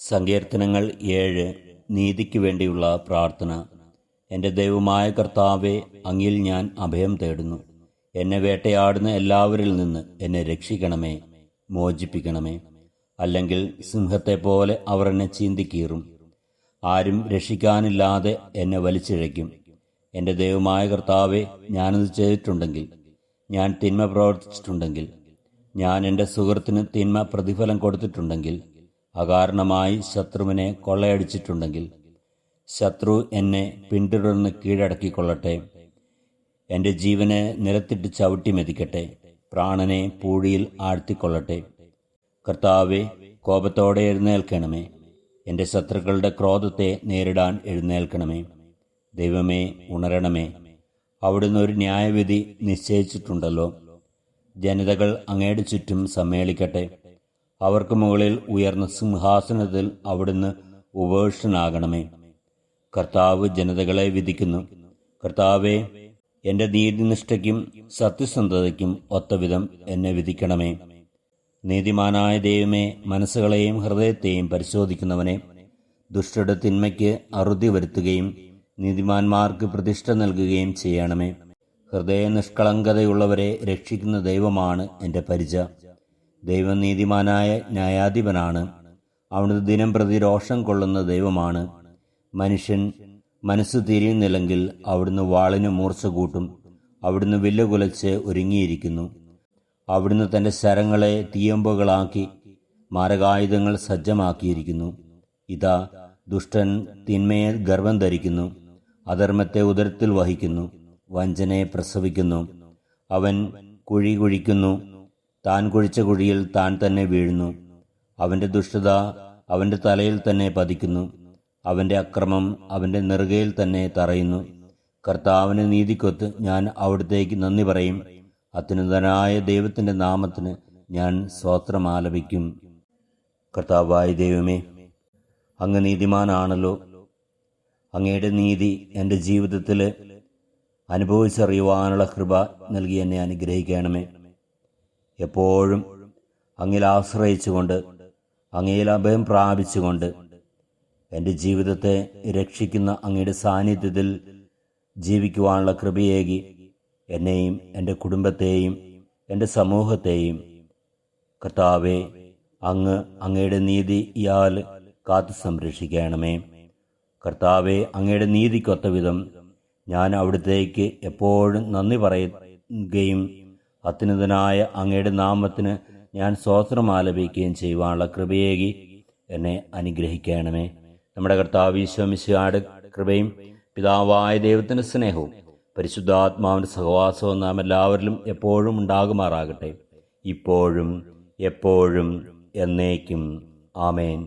സങ്കീർത്തനങ്ങൾ 7. നീതിക്ക് വേണ്ടിയുള്ള പ്രാർത്ഥന. എൻ്റെ ദൈവമായ കർത്താവേ, അങ്ങിൽ ഞാൻ അഭയം തേടുന്നു. എന്നെ വേട്ടയാടുന്ന എല്ലാവരിൽ നിന്ന് എന്നെ രക്ഷിക്കണമേ, മോചിപ്പിക്കണമേ. അല്ലെങ്കിൽ സിംഹത്തെപ്പോലെ അവർ എന്നെ ചീന്തിക്കീറും. ആരും രക്ഷിക്കാനില്ലാതെ എന്നെ വലിച്ചിഴയ്ക്കും. എൻ്റെ ദൈവമായ കർത്താവേ, ഞാനത് ചെയ്തിട്ടുണ്ടെങ്കിൽ, ഞാൻ തിന്മ പ്രവർത്തിച്ചിട്ടുണ്ടെങ്കിൽ, ഞാൻ എൻ്റെ സുഹൃത്തിന് തിന്മ പ്രതിഫലം കൊടുത്തിട്ടുണ്ടെങ്കിൽ, അകാരണമായി ശത്രുവിനെ കൊള്ളയടിച്ചിട്ടുണ്ടെങ്കിൽ, ശത്രു എന്നെ പിന്തുടർന്ന് കീഴടക്കിക്കൊള്ളട്ടെ. എൻ്റെ ജീവനെ നിലത്തിട്ട് ചവിട്ടി മെതിക്കട്ടെ, പ്രാണനെ പൂഴിയിൽ ആഴ്ത്തിക്കൊള്ളട്ടെ. കർത്താവെ, കോപത്തോടെ എഴുന്നേൽക്കണമേ. എൻ്റെ ശത്രുക്കളുടെ ക്രോധത്തെ നേരിടാൻ എഴുന്നേൽക്കണമേ. ദൈവമേ, ഉണരണമേ. അവിടുന്ന് ഒരു ന്യായവിധി നിശ്ചയിച്ചിട്ടുണ്ടല്ലോ. ജനതകൾ അങ്ങയുടെ ചുറ്റും സമ്മേളിക്കട്ടെ. അവർക്ക് മുകളിൽ ഉയർന്ന സിംഹാസനത്തിൽ അവിടുന്ന് ഉപവിഷ്ടനാകണമേ. കർത്താവ് ജനതകളെ വിധിക്കുന്നു. കർത്താവെ, എൻ്റെ നീതിനിഷ്ഠയ്ക്കും സത്യസന്ധതയ്ക്കും ഒത്തവിധം എന്നെ വിധിക്കണമേ. നീതിമാനായ ദൈവമേ, മനസ്സുകളെയും ഹൃദയത്തെയും പരിശോധിക്കുന്നവനെ, ദുഷ്ടരുടെ തിന്മയ്ക്ക് അറുതി വരുത്തുകയും നീതിമാന്മാർക്ക് പ്രതിഷ്ഠ നൽകുകയും ചെയ്യണമേ. ഹൃദയ നിഷ്കളങ്കതയുള്ളവരെ രക്ഷിക്കുന്ന ദൈവമാണ് എൻ്റെ പരിച. ദൈവം നീതിമാനായ ന്യായാധിപനാണ്. അവിടുന്ന് ദിനം പ്രതി രോഷം കൊള്ളുന്ന ദൈവമാണ്. മനുഷ്യൻ മനസ്സ് തിരിയുന്നില്ലെങ്കിൽ അവിടുന്ന് വാളിന് മൂർച്ച കൂട്ടും. അവിടുന്ന് വില്ലുകുലച്ച് ഒരുങ്ങിയിരിക്കുന്നു. അവിടുന്ന് തൻ്റെ ശരങ്ങളെ തീയമ്പുകളാക്കി മാരകായുധങ്ങൾ സജ്ജമാക്കിയിരിക്കുന്നു. ഇതാ, ദുഷ്ടൻ തിന്മയെ ഗർഭം ധരിക്കുന്നു, അധർമ്മത്തെ ഉദരത്തിൽ വഹിക്കുന്നു, വഞ്ചനയെ പ്രസവിക്കുന്നു. അവൻ കുഴി കുഴിക്കുന്നു, താൻ കുഴിച്ച കുഴിയിൽ താൻ തന്നെ വീഴുന്നു. അവൻ്റെ ദുഷ്ടത അവൻ്റെ തലയിൽ തന്നെ പതിക്കുന്നു, അവൻ്റെ അക്രമം അവൻ്റെ നെറുകയിൽ തന്നെ തറയുന്നു. കർത്താവിന് നീതിക്കൊത്ത് ഞാൻ അവിടുത്തേക്ക് നന്ദി പറയും. അത്യുന്നതനായ ദൈവത്തിൻ്റെ നാമത്തിന് ഞാൻ സ്തോത്രമാലപിക്കും. കർത്താവായ ദൈവമേ, അങ്ങ് നീതിമാനാണല്ലോ. അങ്ങയുടെ നീതി എൻ്റെ ജീവിതത്തിൽ അനുഭവിച്ചറിയുവാനുള്ള കൃപ നൽകി എന്നെ അനുഗ്രഹിക്കണമേ. എപ്പോഴും അങ്ങിൽ ആശ്രയിച്ചുകൊണ്ട്, അങ്ങയിൽ അഭയം പ്രാപിച്ചുകൊണ്ട്, എൻ്റെ ജീവിതത്തെ രക്ഷിക്കുന്ന അങ്ങയുടെ സാന്നിധ്യത്തിൽ ജീവിക്കുവാനുള്ള കൃപയേകി എന്നെയും എൻ്റെ കുടുംബത്തെയും എൻ്റെ സമൂഹത്തെയും കർത്താവെ, അങ്ങയുടെ നീതിയാൽ കാത്തു സംരക്ഷിക്കണമേ. കർത്താവെ, അങ്ങയുടെ നീതിക്കൊത്ത വിധം ഞാൻ അവിടുത്തേക്ക് എപ്പോഴും നന്ദി പറയുകയും അത്യുന്നതനായ അങ്ങയുടെ നാമത്തിന് ഞാൻ സ്തോത്രം ആലപിക്കുകയും ചെയ്യുവാനുള്ള കൃപയേകി എന്നെ അനുഗ്രഹിക്കണമേ. നമ്മുടെ കർത്താവ് ഈശോ മിശിഹായുടെ കൃപയും പിതാവായ ദൈവത്തിൻ്റെ സ്നേഹവും പരിശുദ്ധാത്മാവിൻ്റെ സഹവാസവും നാം എല്ലാവരിലും എപ്പോഴും ഉണ്ടാകുമാറാകട്ടെ, ഇപ്പോഴും എപ്പോഴും എന്നേക്കും. ആമേൻ.